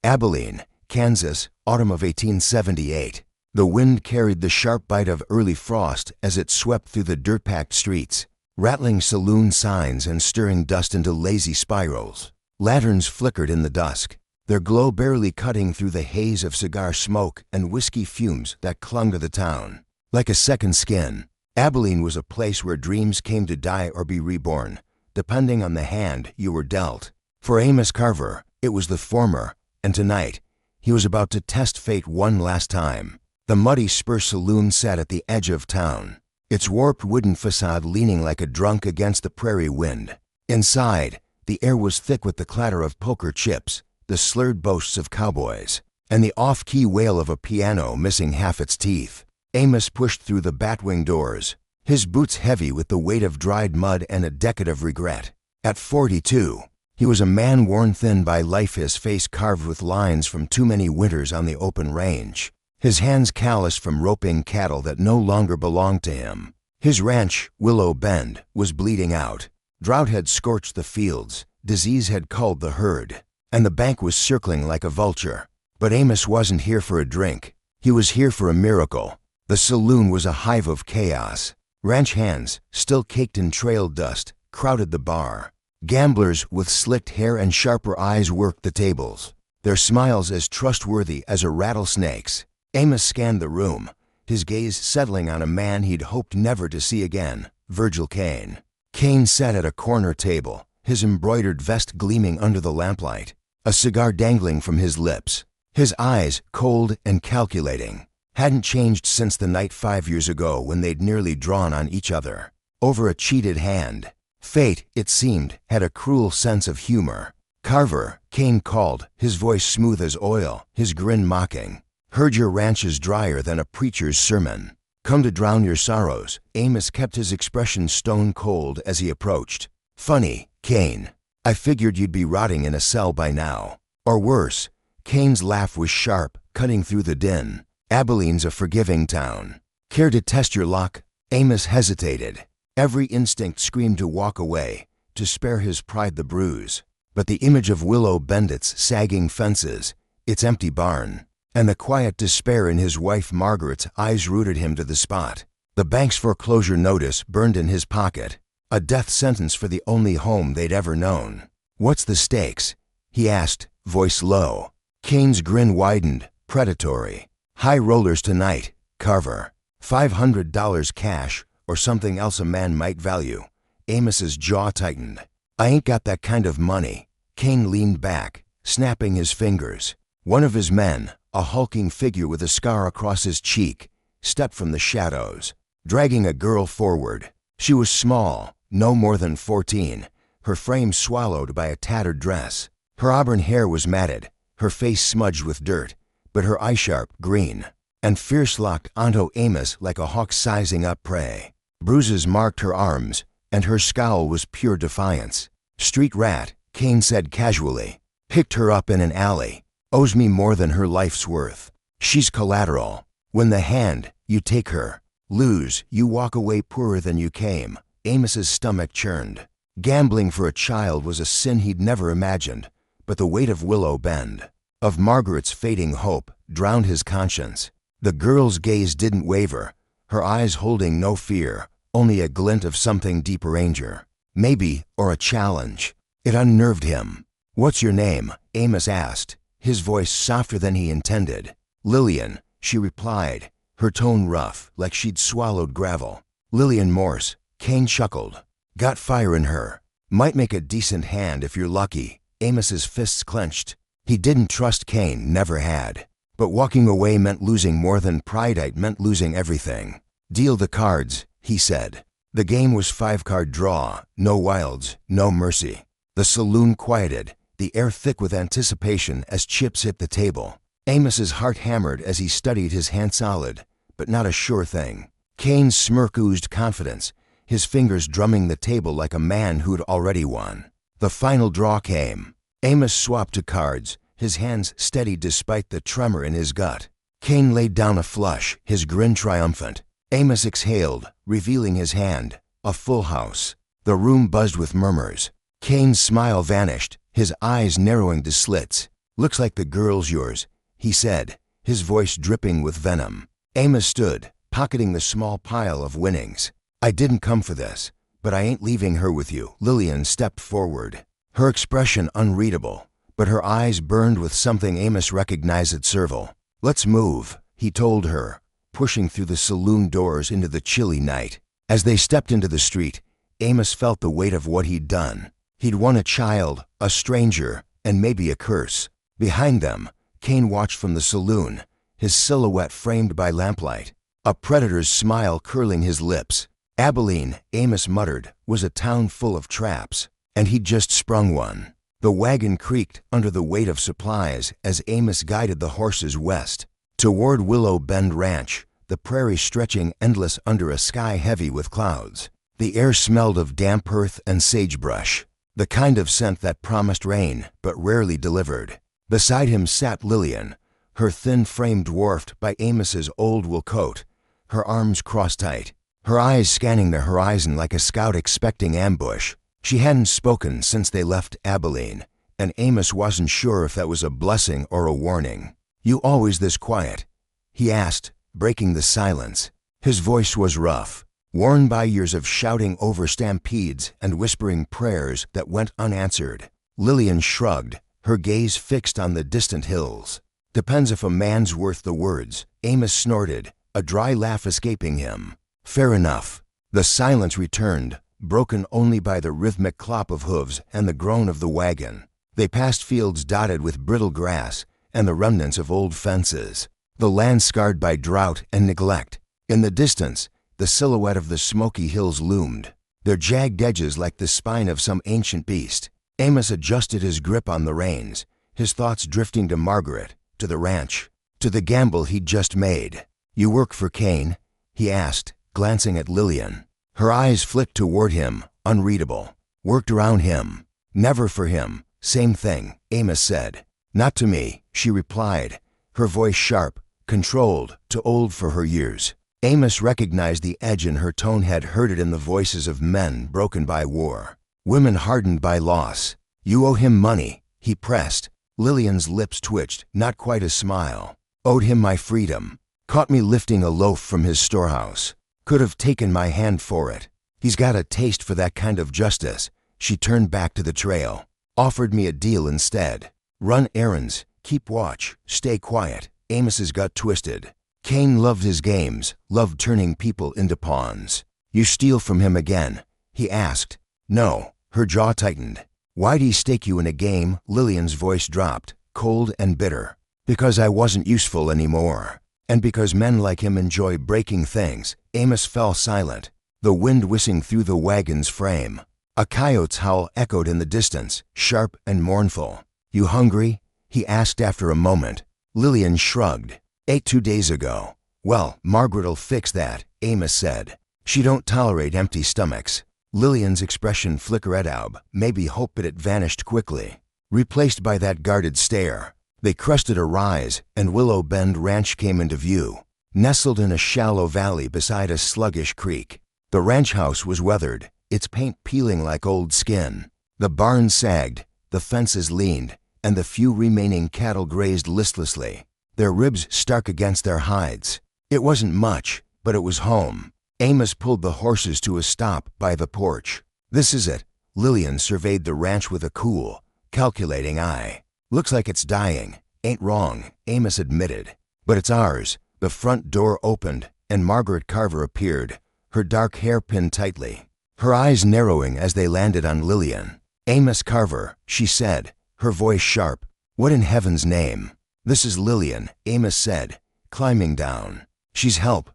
Abilene, Kansas, autumn of 1878. The wind carried the sharp bite of early frost as it swept through the dirt-packed streets, rattling saloon signs and stirring dust into lazy spirals. Lanterns flickered in the dusk, their glow barely cutting through the haze of cigar smoke and whiskey fumes that clung to the town. Like a second skin, Abilene was a place where dreams came to die or be reborn, depending on the hand you were dealt. For Amos Carver, it was the former, and tonight, he was about to test fate one last time. The muddy Spur Saloon sat at the edge of town, its warped wooden facade leaning like a drunk against the prairie wind. Inside, the air was thick with the clatter of poker chips, the slurred boasts of cowboys, and the off-key wail of a piano missing half its teeth. Amos pushed through the batwing doors, his boots heavy with the weight of dried mud and a decade of regret. At 42, he was a man worn thin by life, his face carved with lines from too many winters on the open range, his hands calloused from roping cattle that no longer belonged to him. His ranch, Willow Bend, was bleeding out. Drought had scorched the fields, disease had culled the herd, and the bank was circling like a vulture. But Amos wasn't here for a drink. He was here for a miracle. The saloon was a hive of chaos. Ranch hands, still caked in trail dust, crowded the bar. Gamblers with slicked hair and sharper eyes worked the tables, their smiles as trustworthy as a rattlesnake's. Amos scanned the room, his gaze settling on a man he'd hoped never to see again, Virgil Kane. Kane sat at a corner table, his embroidered vest gleaming under the lamplight, a cigar dangling from his lips. His eyes, cold and calculating, hadn't changed since the night 5 years ago when they'd nearly drawn on each other over a cheated hand. Fate, it seemed, had a cruel sense of humor. "Carver," Kane called, his voice smooth as oil, his grin mocking. "Heard your ranch is drier than a preacher's sermon. Come to drown your sorrows." Amos kept his expression stone cold as he approached. "Funny, Kane. I figured you'd be rotting in a cell by now. Or worse." Kane's laugh was sharp, cutting through the din. "Abilene's a forgiving town. Care to test your luck?" Amos hesitated. Every instinct screamed to walk away, to spare his pride the bruise. But the image of Willow Bendit's sagging fences, its empty barn, and the quiet despair in his wife Margaret's eyes rooted him to the spot. The bank's foreclosure notice burned in his pocket, a death sentence for the only home they'd ever known. "What's the stakes?" he asked, voice low. Kane's grin widened, predatory. "High rollers tonight, Carver. $500 cash, or something else a man might value." Amos's jaw tightened. "I ain't got that kind of money." Kane leaned back, snapping his fingers. One of his men, a hulking figure with a scar across his cheek, stepped from the shadows, dragging a girl forward. She was small, no more than 14, her frame swallowed by a tattered dress. Her auburn hair was matted, her face smudged with dirt, but her eye sharp, green, and fierce locked onto Amos like a hawk sizing up prey. Bruises marked her arms, and her scowl was pure defiance. "Street rat," Kane said casually. "Picked her up in an alley. Owes me more than her life's worth. She's collateral. Win the hand, you take her. Lose, you walk away poorer than you came." Amos's stomach churned. Gambling for a child was a sin he'd never imagined, but the weight of Willow Bend, of Margaret's fading hope, drowned his conscience. The girl's gaze didn't waver, her eyes holding no fear, only a glint of something deeper danger. Maybe, or a challenge. It unnerved him. "What's your name?" Amos asked, his voice softer than he intended. "Lillian," she replied, her tone rough, like she'd swallowed gravel. "Lillian Morse," Kane chuckled. "Got fire in her. Might make a decent hand if you're lucky." Amos's fists clenched. He didn't trust Kane, never had. But walking away meant losing more than pride. It meant losing everything. "Deal the cards," he said. The game was 5-card draw, no wilds, no mercy. The saloon quieted, the air thick with anticipation as chips hit the table. Amos's heart hammered as he studied his hand. Solid, but not a sure thing. Kane's smirk oozed confidence, his fingers drumming the table like a man who'd already won. The final draw came. Amos swapped to cards, his hands steady despite the tremor in his gut. Kane laid down a flush, his grin triumphant. Amos exhaled, revealing his hand. A full house. The room buzzed with murmurs. Kane's smile vanished, his eyes narrowing to slits. "Looks like the girl's yours," he said, his voice dripping with venom. Amos stood, pocketing the small pile of winnings. "I didn't come for this, but I ain't leaving her with you." Lillian stepped forward, her expression unreadable, but her eyes burned with something Amos recognized at Serval. "Let's move," he told her, pushing through the saloon doors into the chilly night. As they stepped into the street, Amos felt the weight of what he'd done. He'd won a child, a stranger, and maybe a curse. Behind them, Kane watched from the saloon, his silhouette framed by lamplight, a predator's smile curling his lips. Abilene, Amos muttered, was a town full of traps, and he'd just sprung one. The wagon creaked under the weight of supplies as Amos guided the horses west, toward Willow Bend Ranch, the prairie stretching endless under a sky heavy with clouds. The air smelled of damp earth and sagebrush, the kind of scent that promised rain but rarely delivered. Beside him sat Lillian, her thin frame dwarfed by Amos's old wool coat, her arms crossed tight, her eyes scanning the horizon like a scout expecting ambush. She hadn't spoken since they left Abilene, and Amos wasn't sure if that was a blessing or a warning. "You always this quiet?" he asked, breaking the silence. His voice was rough, worn by years of shouting over stampedes and whispering prayers that went unanswered. Lillian shrugged, her gaze fixed on the distant hills. "Depends if a man's worth the words," Amos snorted, a dry laugh escaping him. "Fair enough." The silence returned, broken only by the rhythmic clop of hooves and the groan of the wagon. They passed fields dotted with brittle grass and the remnants of old fences, the land scarred by drought and neglect. In the distance, the silhouette of the smoky hills loomed, their jagged edges like the spine of some ancient beast. Amos adjusted his grip on the reins, his thoughts drifting to Margaret, to the ranch, to the gamble he'd just made. "You work for Kane?" he asked, glancing at Lillian. Her eyes flicked toward him, unreadable. "Worked around him." "Never for him." "Same thing," Amos said. "Not to me," she replied, her voice sharp, controlled, too old for her years. Amos recognized the edge in her tone, had heard it in the voices of men broken by war, women hardened by loss. "You owe him money," he pressed. Lillian's lips twitched, not quite a smile. "Owed him my freedom. Caught me lifting a loaf from his storehouse. Could have taken my hand for it. He's got a taste for that kind of justice." She turned back to the trail. "Offered me a deal instead. Run errands, keep watch, stay quiet." Amos's gut twisted. Kane loved his games, loved turning people into pawns. "You steal from him again?" he asked. "No." Her jaw tightened. "Why'd he stake you in a game?" Lillian's voice dropped, cold and bitter. "Because I wasn't useful anymore. And because men like him enjoy breaking things." Amos fell silent, the wind whistling through the wagon's frame. A coyote's howl echoed in the distance, sharp and mournful. "You hungry?" he asked after a moment. Lillian shrugged. "Ate 2 days ago." "Well, Margaret'll fix that," Amos said. "She don't tolerate empty stomachs." Lillian's expression flickered out, maybe hope, but it vanished quickly, replaced by that guarded stare. They crested a rise, and Willow Bend Ranch came into view, nestled in a shallow valley beside a sluggish creek. The ranch house was weathered, its paint peeling like old skin. The barn sagged, the fences leaned, and the few remaining cattle grazed listlessly, their ribs stark against their hides. It wasn't much, but it was home. Amos pulled the horses to a stop by the porch. "This is it." Lillian surveyed the ranch with a cool, calculating eye. "Looks like it's dying." "Ain't wrong," Amos admitted. "But it's ours." The front door opened, and Margaret Carver appeared, her dark hair pinned tightly, her eyes narrowing as they landed on Lillian. "Amos Carver," she said, her voice sharp. "What in heaven's name?" "This is Lillian," Amos said, climbing down. "She's help."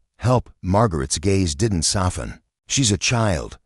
Margaret's gaze didn't soften. "She's a child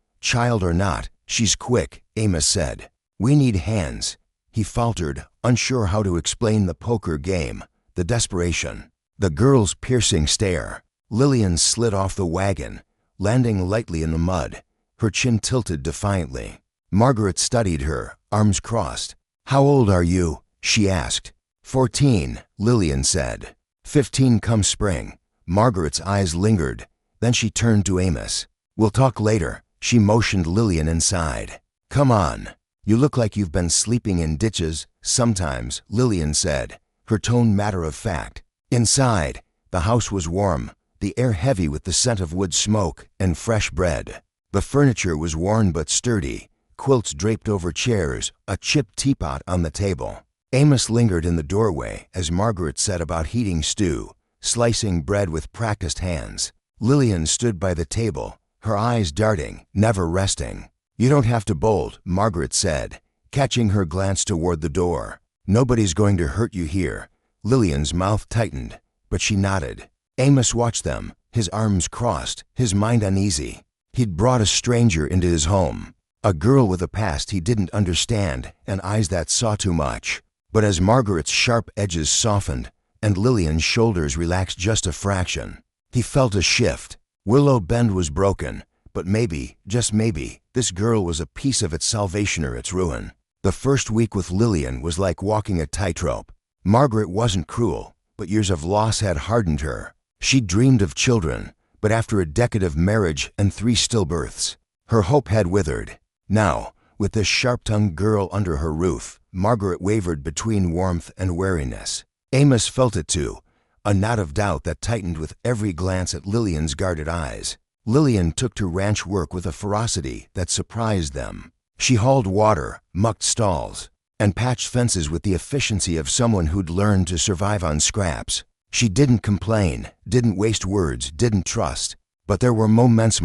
or not. She's quick," Amos said. "We need hands." He faltered, unsure how to explain the poker game, the desperation, the girl's piercing stare. Lillian slid off the wagon, landing lightly in the mud, her chin tilted defiantly. Margaret studied her, arms crossed. "How old are you?" she asked. 14, Lillian said. 15 come spring. Margaret's eyes lingered. Then she turned to Amos. "We'll talk later." She motioned Lillian inside. "Come on." You look like you've been sleeping in ditches. Sometimes, Lillian said, her tone matter-of-fact. Inside, the house was warm, the air heavy with the scent of wood smoke and fresh bread. The furniture was worn but sturdy, quilts draped over chairs, a chipped teapot on the table. Amos lingered in the doorway as Margaret set about heating stew, slicing bread with practiced hands. Lillian stood by the table, her eyes darting, never resting. You don't have to bolt, Margaret said, catching her glance toward the door. Nobody's going to hurt you here. Lillian's mouth tightened, but she nodded. Amos watched them, his arms crossed, his mind uneasy. He'd brought a stranger into his home, a girl with a past he didn't understand and eyes that saw too much. But as Margaret's sharp edges softened and Lillian's shoulders relaxed just a fraction, he felt a shift. Willow Bend was broken, but maybe, just maybe, this girl was a piece of its salvation or its ruin. The first week with Lillian was like walking a tightrope. Margaret wasn't cruel, but years of loss had hardened her. She dreamed of children, but after a decade of marriage and 3 stillbirths, her hope had withered. Now, with this sharp-tongued girl under her roof, Margaret wavered between warmth and wariness. Amos felt it too, a knot of doubt that tightened with every glance at Lillian's guarded eyes. Lillian took to ranch work with a ferocity that surprised them. She hauled water, mucked stalls, and patched fences with the efficiency of someone who'd learned to survive on scraps. She didn't complain, didn't waste words, didn't trust. But there were moments,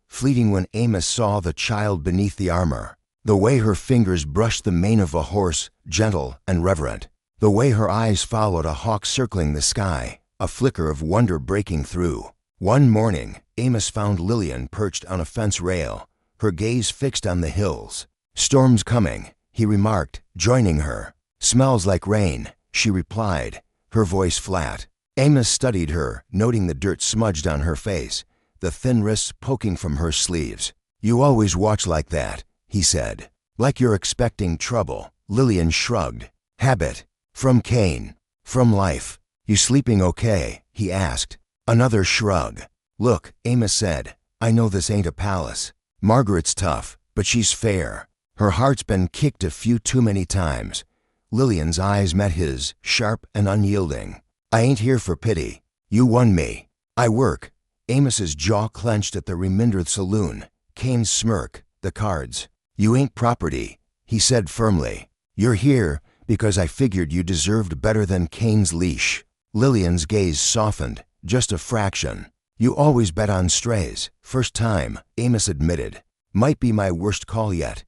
fleeting, when Amos saw the child beneath the armor. The way her fingers brushed the mane of a horse, gentle and reverent. The way her eyes followed a hawk circling the sky, a flicker of wonder breaking through. One morning, Amos found Lillian perched on a fence rail, her gaze fixed on the hills. "Storm's coming," he remarked, joining her. "Smells like rain," she replied, her voice flat. Amos studied her, noting the dirt smudged on her face, the thin wrists poking from her sleeves. "You always watch like that," he said. "Like you're expecting trouble." Lillian shrugged. "Habit. From Cain. From life." "You sleeping okay?" he asked. Another shrug. "Look," Amos said, "I know this ain't a palace. Margaret's tough, but she's fair. Her heart's been kicked a few too many times." Lillian's eyes met his, sharp and unyielding. "I ain't here for pity. You won me. I work." Amos's jaw clenched at the Reminders saloon, Cain's smirk, the cards. "You ain't property," he said firmly. "You're here because I figured you deserved better than Cain's leash." Lillian's gaze softened, just a fraction. "You always bet on strays." "First time," Amos admitted. "Might be my worst call yet."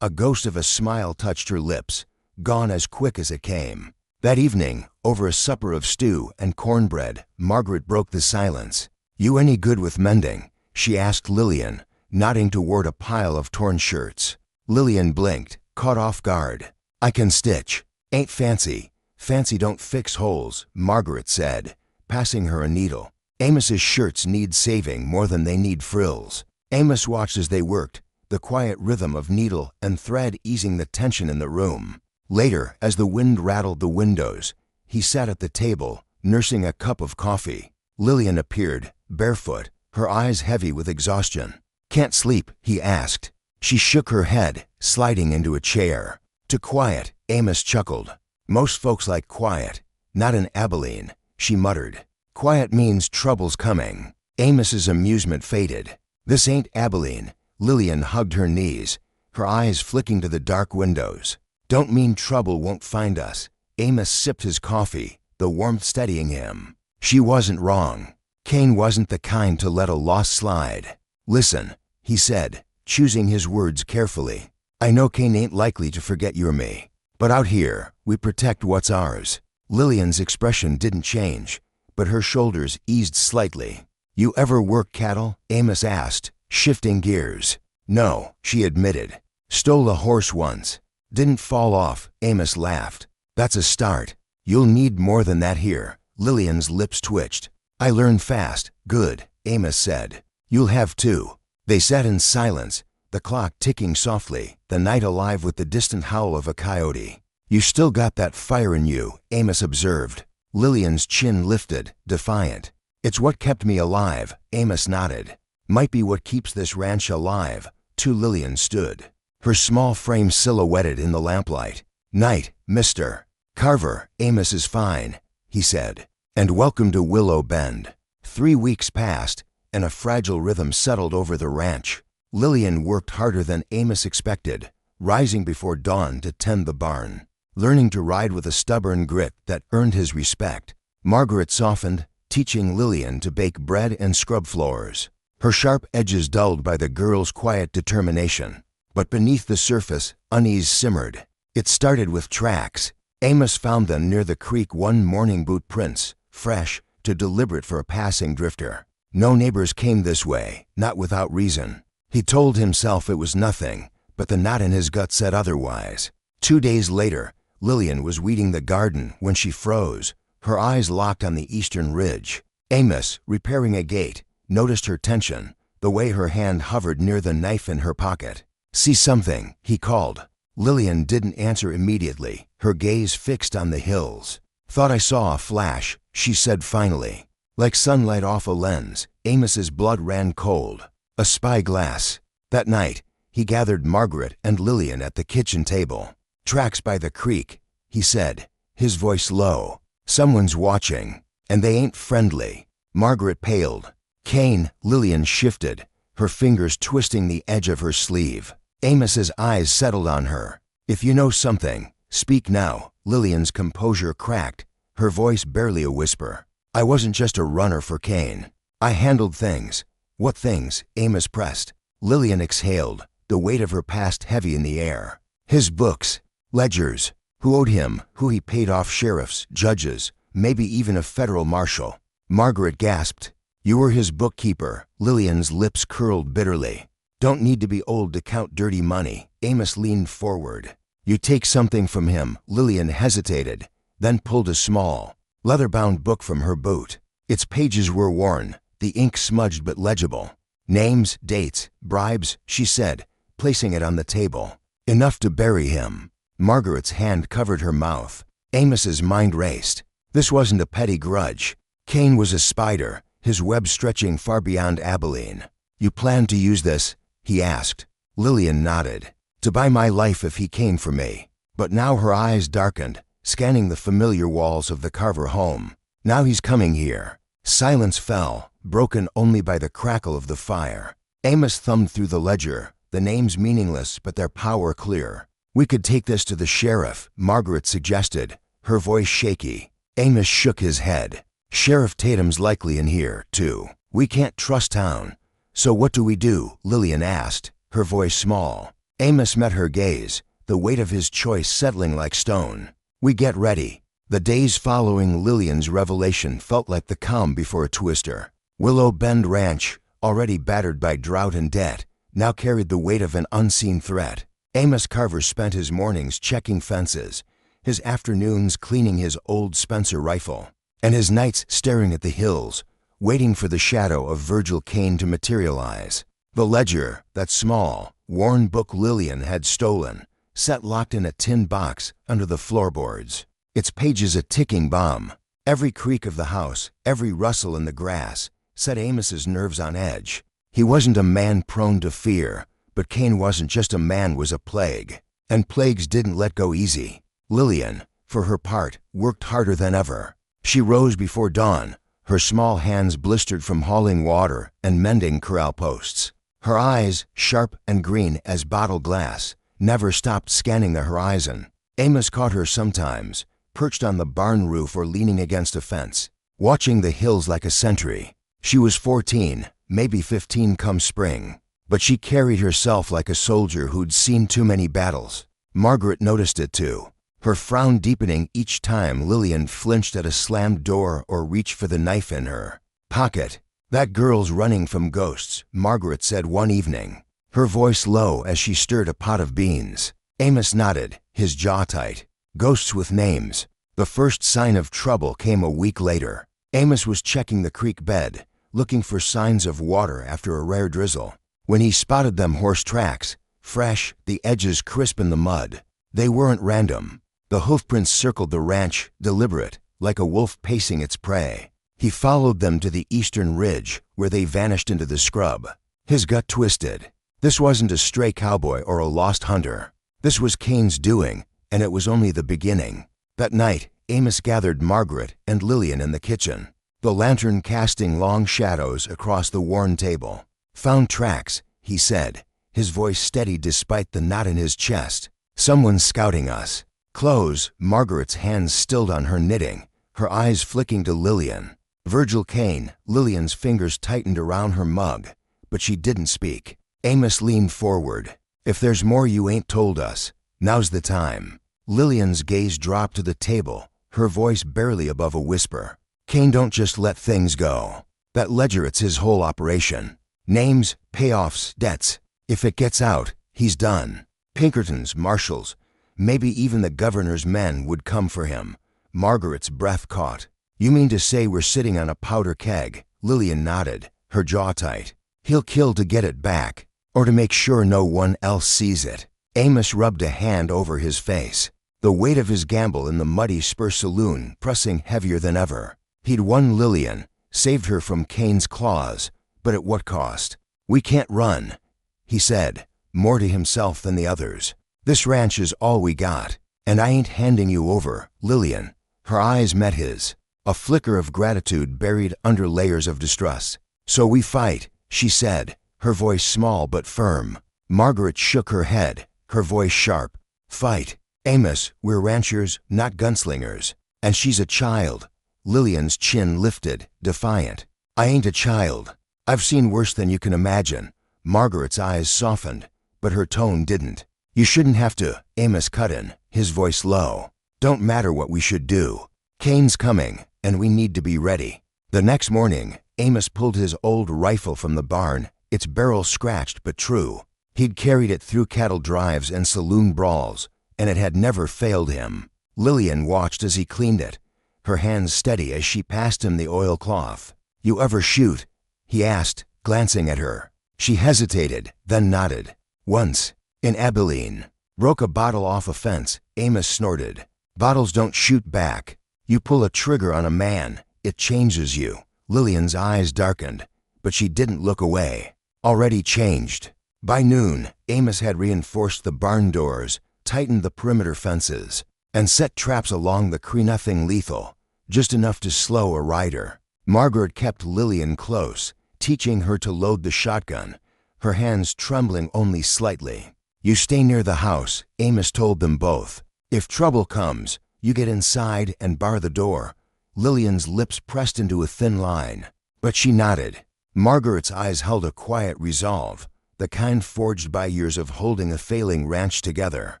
A ghost of a smile touched her lips, gone as quick as it came. That evening, over a supper of stew and cornbread, Margaret broke the silence. "You any good with mending?" she asked Lillian, nodding toward a pile of torn shirts. Lillian blinked, caught off guard. "I can stitch. Ain't fancy. Fancy don't fix holes," Margaret said, passing her a needle. "Amos's shirts need saving more than they need frills." Amos watched as they worked, the quiet rhythm of needle and thread easing the tension in the room. Later, as the wind rattled the windows, he sat at the table, nursing a cup of coffee. Lillian appeared, barefoot, her eyes heavy with exhaustion. "Can't sleep?" he asked. She shook her head, sliding into a chair. "Too quiet," Amos chuckled. "Most folks like quiet. Not in Abilene," she muttered. "Quiet means trouble's coming." Amos's amusement faded. "This ain't Abilene." Lillian hugged her knees, her eyes flicking to the dark windows. "Don't mean trouble won't find us." Amos sipped his coffee, the warmth steadying him. She wasn't wrong. Cain wasn't the kind to let a loss slide. "Listen," he said, choosing his words carefully. "I know Cain ain't likely to forget you're me. But out here, we protect what's ours." Lillian's expression didn't change, but her shoulders eased slightly. "You ever work cattle?" Amos asked, shifting gears. "No," she admitted. "Stole a horse once. Didn't fall off," Amos laughed. "That's a start. You'll need more than that here." Lillian's lips twitched. "I learn fast." "Good," Amos said. "You'll have too." They sat in silence, the clock ticking softly, the night alive with the distant howl of a coyote. "You still got that fire in you," Amos observed. Lillian's chin lifted, defiant. "It's what kept me alive," Amos nodded. "Might be what keeps this ranch alive." To Lillian stood. her small frame silhouetted in the lamplight. "Night, Mr. Carver. Amos is fine," he said. "And welcome to Willow Bend." 3 weeks passed, and a fragile rhythm settled over the ranch. Lillian worked harder than Amos expected, rising before dawn to tend the barn, learning to ride with a stubborn grit that earned his respect. Margaret softened, teaching Lillian to bake bread and scrub floors, her sharp edges dulled by the girl's quiet determination. But beneath the surface, unease simmered. It started with tracks. Amos found them near the creek one morning, boot prints, fresh, too deliberate for a passing drifter. No neighbors came this way, not without reason. He told himself it was nothing, but the knot in his gut said otherwise. 2 days later, Lillian was weeding the garden when she froze, her eyes locked on the eastern ridge. Amos, repairing a gate, noticed her tension, the way her hand hovered near the knife in her pocket. "See something?" he called. Lillian didn't answer immediately, her gaze fixed on the hills. "Thought I saw a flash," she said finally. Like sunlight off a lens, Amos's blood ran cold. A spyglass. That night, he gathered Margaret and Lillian at the kitchen table. "Tracks by the creek," he said, his voice low. "Someone's watching, and they ain't friendly." Margaret paled. "Kane," Lillian shifted, her fingers twisting the edge of her sleeve. Amos's eyes settled on her. "If you know something, speak now." Lillian's composure cracked, her voice barely a whisper. "I wasn't just a runner for Kane. I handled things." "What things?" Amos pressed. Lillian exhaled, the weight of her past heavy in the air. "His books, ledgers, who owed him, who he paid off sheriffs, judges, maybe even a federal marshal." Margaret gasped. "You were his bookkeeper." Lillian's lips curled bitterly. "Don't need to be old to count dirty money." Amos leaned forward. "You take something from him." Lillian hesitated, then pulled a small, leather-bound book from her boot. Its pages were worn, the ink smudged but legible. "Names, dates, bribes," she said, placing it on the table. "Enough to bury him." Margaret's hand covered her mouth. Amos's mind raced. This wasn't a petty grudge. Kane was a spider, his web stretching far beyond Abilene. "You plan to use this?" he asked. Lillian nodded. "To buy my life if he came for me." But now her eyes darkened, scanning the familiar walls of the Carver home. "Now he's coming here." Silence fell, broken only by the crackle of the fire. Amos thumbed through the ledger, the names meaningless but their power clear. "We could take this to the sheriff," Margaret suggested, her voice shaky. Amos shook his head. "Sheriff Tatum's likely in here, too. We can't trust town." "So what do we do?" Lillian asked, her voice small. Amos met her gaze, the weight of his choice settling like stone. "We get ready." The days following Lillian's revelation felt like the calm before a twister. Willow Bend Ranch, already battered by drought and debt, now carried the weight of an unseen threat. Amos Carver spent his mornings checking fences, his afternoons cleaning his old Spencer rifle, and his nights staring at the hills, waiting for the shadow of Virgil Kane to materialize. The ledger, that small, worn book Lillian had stolen, sat locked in a tin box under the floorboards, its pages a ticking bomb. Every creak of the house, every rustle in the grass, set Amos's nerves on edge. He wasn't a man prone to fear, but Kane wasn't just a man, was a plague. And plagues didn't let go easy. Lillian, for her part, worked harder than ever. She rose before dawn, her small hands blistered from hauling water and mending corral posts. Her eyes, sharp and green as bottled glass, never stopped scanning the horizon. Amos caught her sometimes, perched on the barn roof or leaning against a fence, watching the hills like a sentry. She was 14, maybe 15 come spring, but she carried herself like a soldier who'd seen too many battles. Margaret noticed it too, her frown deepening each time Lillian flinched at a slammed door or reached for the knife in her pocket. "That girl's running from ghosts," Margaret said one evening, her voice low as she stirred a pot of beans. Amos nodded, his jaw tight. "Ghosts with names." The first sign of trouble came a week later. Amos was checking the creek bed, looking for signs of water after a rare drizzle. When he spotted them, horse tracks, fresh, the edges crisp in the mud. They weren't random. The hoofprints circled the ranch, deliberate, like a wolf pacing its prey. He followed them to the eastern ridge, where they vanished into the scrub. His gut twisted. This wasn't a stray cowboy or a lost hunter. This was Cain's doing, and it was only the beginning. That night, Amos gathered Margaret and Lillian in the kitchen, the lantern casting long shadows across the worn table. "Found tracks," he said, his voice steady despite the knot in his chest. "Someone's scouting us." "Clothes," Margaret's hands stilled on her knitting, her eyes flicking to Lillian. Virgil Cain, Lillian's fingers tightened around her mug, but she didn't speak. Amos leaned forward. "If there's more you ain't told us, now's the time." Lillian's gaze dropped to the table, her voice barely above a whisper. "Cain don't just let things go. That ledger, it's his whole operation. Names, payoffs, debts. If it gets out, he's done. Pinkertons, marshals, maybe even the governor's men would come for him." Margaret's breath caught. "You mean to say we're sitting on a powder keg?" Lillian nodded, her jaw tight. "He'll kill to get it back, or to make sure no one else sees it." Amos rubbed a hand over his face, the weight of his gamble in the muddy Spur Saloon pressing heavier than ever. He'd won Lillian, saved her from Cain's claws, but at what cost? "We can't run," he said, more to himself than the others. "This ranch is all we got, and I ain't handing you over." Lillian, her eyes met his, a flicker of gratitude buried under layers of distrust. "So we fight," she said, her voice small but firm. Margaret shook her head, her voice sharp. "Fight. Amos, we're ranchers, not gunslingers. And she's a child." Lillian's chin lifted, defiant. "I ain't a child. I've seen worse than you can imagine." Margaret's eyes softened, but her tone didn't. "You shouldn't have to," Amos cut in, his voice low. "Don't matter what we should do. Cain's coming, and we need to be ready." The next morning, Amos pulled his old rifle from the barn, its barrel scratched but true. He'd carried it through cattle drives and saloon brawls, and it had never failed him. Lillian watched as he cleaned it, her hands steady as she passed him the oilcloth. "You ever shoot?" he asked, glancing at her. She hesitated, then nodded. "Once, in Abilene." "Broke a bottle off a fence," Amos snorted. "Bottles don't shoot back. You pull a trigger on a man, it changes you." Lillian's eyes darkened, but she didn't look away. Already changed. By noon, Amos had reinforced the barn doors, tightened the perimeter fences, and set traps along the creek. Nothing lethal, just enough to slow a rider. Margaret kept Lillian close, teaching her to load the shotgun, her hands trembling only slightly. "You stay near the house," Amos told them both. "If trouble comes, you get inside and bar the door." Lillian's lips pressed into a thin line, but she nodded. Margaret's eyes held a quiet resolve, the kind forged by years of holding a failing ranch together.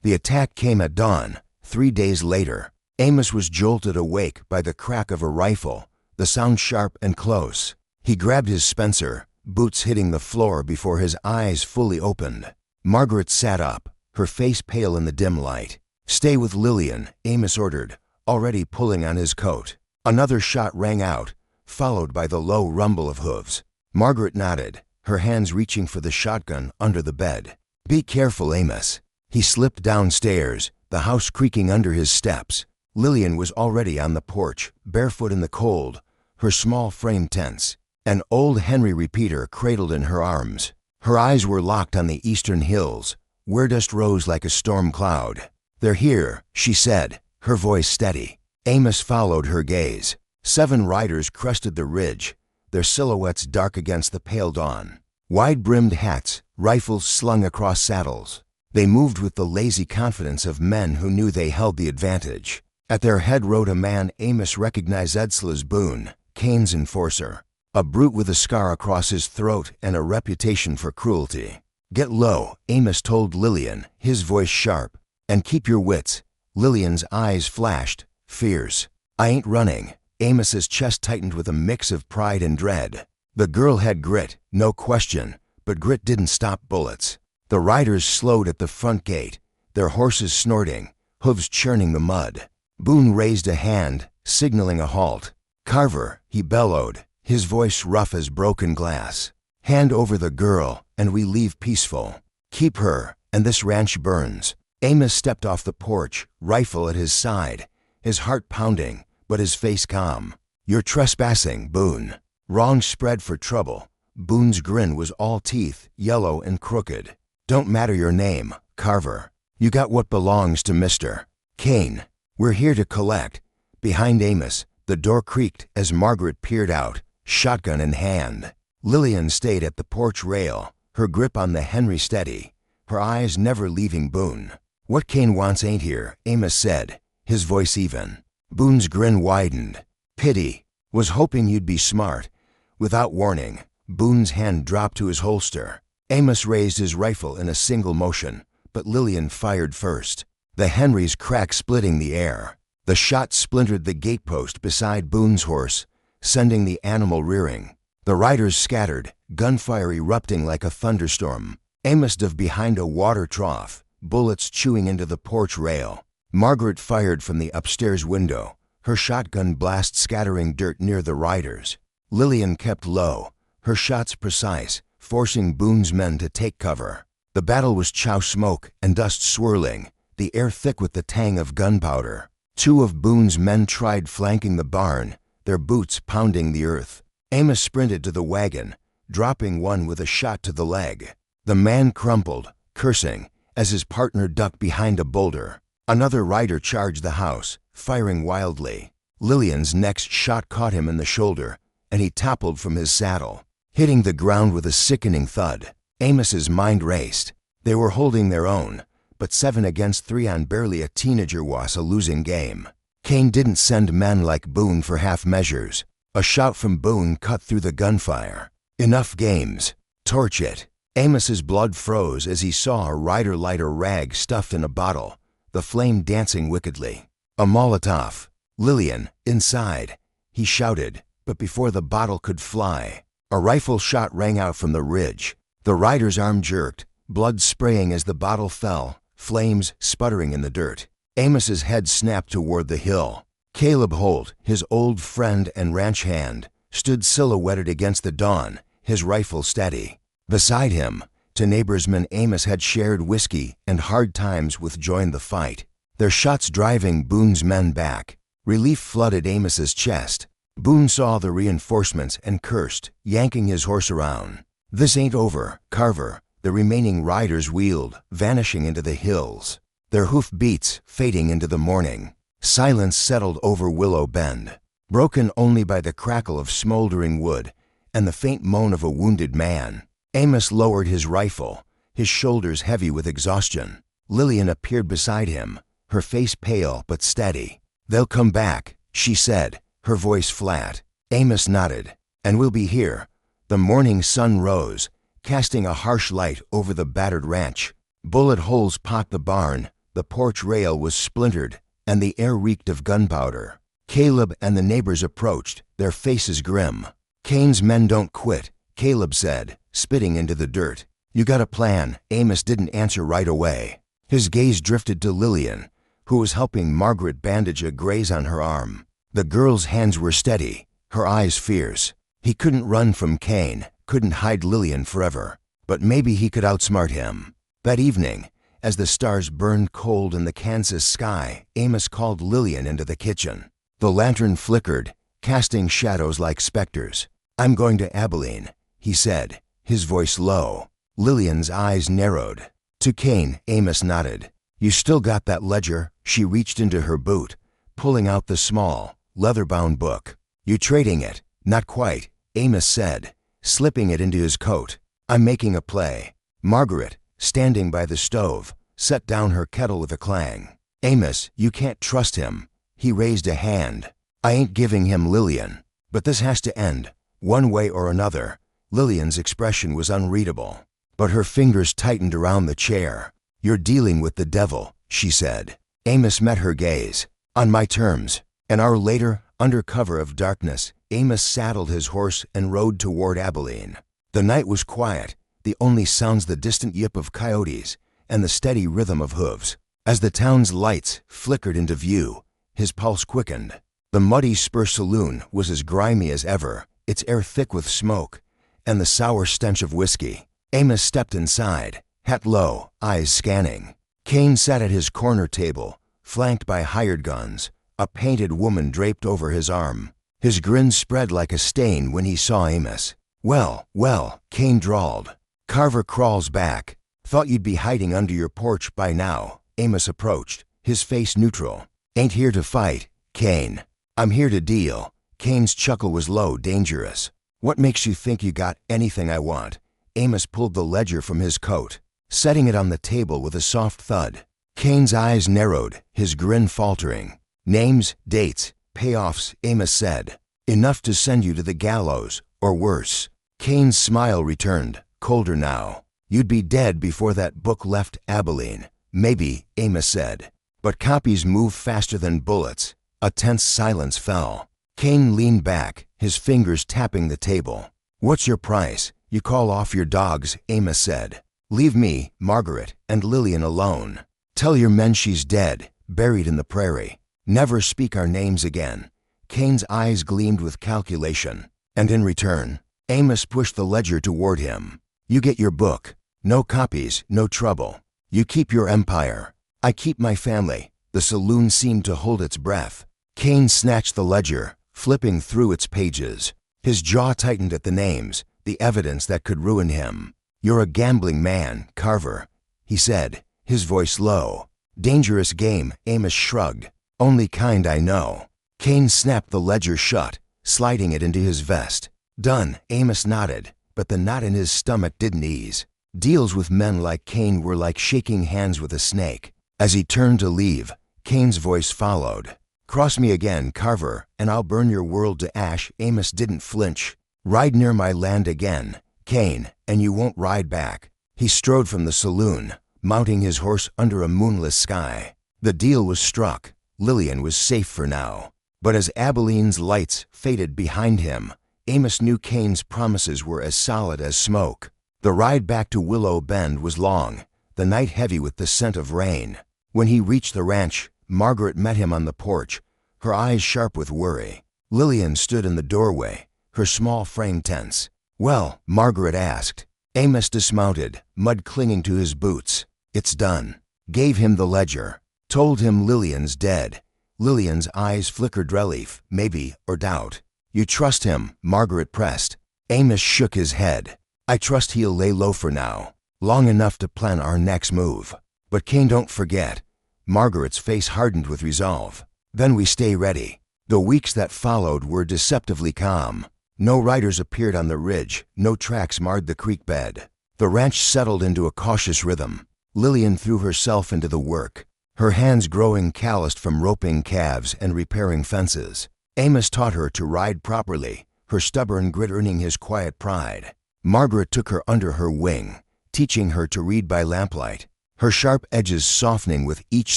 The attack came at dawn. 3 days later, Amos was jolted awake by the crack of a rifle, the sound sharp and close. He grabbed his Spencer, boots hitting the floor before his eyes fully opened. Margaret sat up, her face pale in the dim light. "Stay with Lillian," Amos ordered, already pulling on his coat. Another shot rang out, followed by the low rumble of hooves. Margaret nodded, her hands reaching for the shotgun under the bed. "Be careful, Amos." He slipped downstairs, the house creaking under his steps. Lillian was already on the porch, barefoot in the cold, her small frame tense, an old Henry repeater cradled in her arms. Her eyes were locked on the eastern hills, where dust rose like a storm cloud. "They're here," she said, her voice steady. Amos followed her gaze. 7 riders crested the ridge, their silhouettes dark against the pale dawn. Wide-brimmed hats, rifles slung across saddles. They moved with the lazy confidence of men who knew they held the advantage. At their head rode a man Amos recognized, Edslas Boone, Cain's enforcer, a brute with a scar across his throat and a reputation for cruelty. "Get low," Amos told Lillian, his voice sharp, "and keep your wits." Lillian's eyes flashed, fierce. "I ain't running." Amos's chest tightened with a mix of pride and dread. The girl had grit, no question, but grit didn't stop bullets. The riders slowed at the front gate, their horses snorting, hooves churning the mud. Boone raised a hand, signaling a halt. "Carver," he bellowed, his voice rough as broken glass. "Hand over the girl, and we leave peaceful. Keep her, and this ranch burns." Amos stepped off the porch, rifle at his side, his heart pounding, but his face calm. "You're trespassing, Boone. Wrong spread for trouble, Boone's grin was all teeth, yellow and crooked. "Don't matter your name, Carver. You got what belongs to Mr. Kane. We're here to collect." Behind Amos, the door creaked as Margaret peered out, shotgun in hand. Lillian stayed at the porch rail, her grip on the Henry steady, her eyes never leaving Boone. "What Kane wants ain't here," Amos said, his voice even. Boone's grin widened. "Pity. Was hoping you'd be smart." Without warning, Boone's hand dropped to his holster. Amos raised his rifle in a single motion, but Lillian fired first. The Henry's cracked, splitting the air. The shot splintered the gatepost beside Boone's horse, sending the animal rearing. The riders scattered, gunfire erupting like a thunderstorm. Amos dove behind a water trough, bullets chewing into the porch rail. Margaret fired from the upstairs window, her shotgun blast scattering dirt near the riders. Lillian kept low, her shots precise, forcing Boone's men to take cover. The battle was chow smoke and dust swirling, the air thick with the tang of gunpowder. Two of Boone's men tried flanking the barn, their boots pounding the earth. Amos sprinted to the wagon, dropping one with a shot to the leg. The man crumpled, cursing, as his partner ducked behind a boulder. Another rider charged the house, firing wildly. Lillian's next shot caught him in the shoulder, and he toppled from his saddle, hitting the ground with a sickening thud. Amos's mind raced. They were holding their own, but 7 against 3 on barely a teenager was a losing game. Kane didn't send men like Boone for half measures. A shout from Boone cut through the gunfire. "Enough games. Torch it." Amos's blood froze as he saw a rider light a rag stuffed in a bottle, the flame dancing wickedly. "A Molotov. Lillian, inside," he shouted, but before the bottle could fly, a rifle shot rang out from the ridge. The rider's arm jerked, blood spraying as the bottle fell, flames sputtering in the dirt. Amos's head snapped toward the hill. Caleb Holt, his old friend and ranch hand, stood silhouetted against the dawn, his rifle steady. Beside him, to neighborsmen Amos had shared whiskey and hard times with joined the fight, their shots driving Boone's men back. Relief flooded Amos's chest. Boone saw the reinforcements and cursed, yanking his horse around. "This ain't over, Carver." The remaining riders wheeled, vanishing into the hills, their hoof beats fading into the morning. Silence settled over Willow Bend, broken only by the crackle of smoldering wood and the faint moan of a wounded man. Amos lowered his rifle, his shoulders heavy with exhaustion. Lillian appeared beside him, her face pale but steady. "They'll come back," she said, her voice flat. Amos nodded. "And we'll be here." The morning sun rose, casting a harsh light over the battered ranch. Bullet holes pocked the barn, the porch rail was splintered, and the air reeked of gunpowder. Caleb and the neighbors approached, their faces grim. "Kane's men don't quit," Caleb said, spitting into the dirt. "You got a plan?" Amos didn't answer right away. His gaze drifted to Lillian, who was helping Margaret bandage a graze on her arm. The girl's hands were steady, her eyes fierce. He couldn't run from Kane, couldn't hide Lillian forever, but maybe he could outsmart him. That evening, as the stars burned cold in the Kansas sky, Amos called Lillian into the kitchen. The lantern flickered, casting shadows like specters. "I'm going to Abilene," he said, his voice low. Lillian's eyes narrowed. To Kane, Amos nodded. "You still got that ledger?" She reached into her boot, pulling out the small, leather-bound book. "You trading it?" "Not quite," Amos said, slipping it into his coat. "I'm making a play." Margaret, standing by the stove, set down her kettle with a clang. "Amos, you can't trust him." He raised a hand. "I ain't giving him Lillian. But this has to end, one way or another." Lillian's expression was unreadable, but her fingers tightened around the chair. "You're dealing with the devil," she said. Amos met her gaze. "On my terms." An hour later, under cover of darkness, Amos saddled his horse and rode toward Abilene. The night was quiet, the only sounds the distant yip of coyotes and the steady rhythm of hooves. As the town's lights flickered into view, his pulse quickened. The muddy Spur Saloon was as grimy as ever, its air thick with smoke and the sour stench of whiskey. Amos stepped inside, hat low, eyes scanning. Kane sat at his corner table, flanked by hired guns, a painted woman draped over his arm. His grin spread like a stain when he saw Amos. Well, Cain drawled. Carver crawls back. Thought you'd be hiding under your porch by now. Amos approached, his face neutral. Ain't here to fight, Cain. I'm here to deal. Cain's chuckle was low, dangerous. What makes you think you got anything I want? Amos pulled the ledger from his coat, setting it on the table with a soft thud. Cain's eyes narrowed, his grin faltering. Names, dates, payoffs, Amos said. Enough to send you to the gallows, or worse. Cain's smile returned, colder now. You'd be dead before that book left Abilene. Maybe, Amos said. But copies move faster than bullets. A tense silence fell. Cain leaned back, his fingers tapping the table. What's your price? You call off your dogs, Amos said. Leave me, Margaret, and Lillian alone. Tell your men she's dead, buried in the prairie. Never speak our names again. Cain's eyes gleamed with calculation. And in return, Amos pushed the ledger toward him. You get your book. No copies, no trouble. You keep your empire. I keep my family. The saloon seemed to hold its breath. Cain snatched the ledger, flipping through its pages. His jaw tightened at the names, the evidence that could ruin him. You're a gambling man, Carver, he said, his voice low. Dangerous game, Amos shrugged. Only kind I know. Cain snapped the ledger shut, sliding it into his vest. Done, Amos nodded, but the knot in his stomach didn't ease. Deals with men like Cain were like shaking hands with a snake. As he turned to leave, Cain's voice followed. Cross me again, Carver, and I'll burn your world to ash. Amos didn't flinch. Ride near my land again, Cain, and you won't ride back. He strode from the saloon, mounting his horse under a moonless sky. The deal was struck. Lillian was safe for now. But as Abilene's lights faded behind him, Amos knew Cain's promises were as solid as smoke. The ride back to Willow Bend was long, the night heavy with the scent of rain. When he reached the ranch, Margaret met him on the porch, her eyes sharp with worry. Lillian stood in the doorway, her small frame tense. Well, Margaret asked. Amos dismounted, mud clinging to his boots. It's done. Gave him the ledger. Told him Lillian's dead. Lillian's eyes flickered relief, maybe, or doubt. You trust him, Margaret pressed. Amos shook his head. I trust he'll lay low for now, long enough to plan our next move. But Cain, don't forget. Margaret's face hardened with resolve. Then we stay ready. The weeks that followed were deceptively calm. No riders appeared on the ridge, no tracks marred the creek bed. The ranch settled into a cautious rhythm. Lillian threw herself into the work, her hands growing calloused from roping calves and repairing fences. Amos taught her to ride properly, her stubborn grit earning his quiet pride. Margaret took her under her wing, teaching her to read by lamplight, her sharp edges softening with each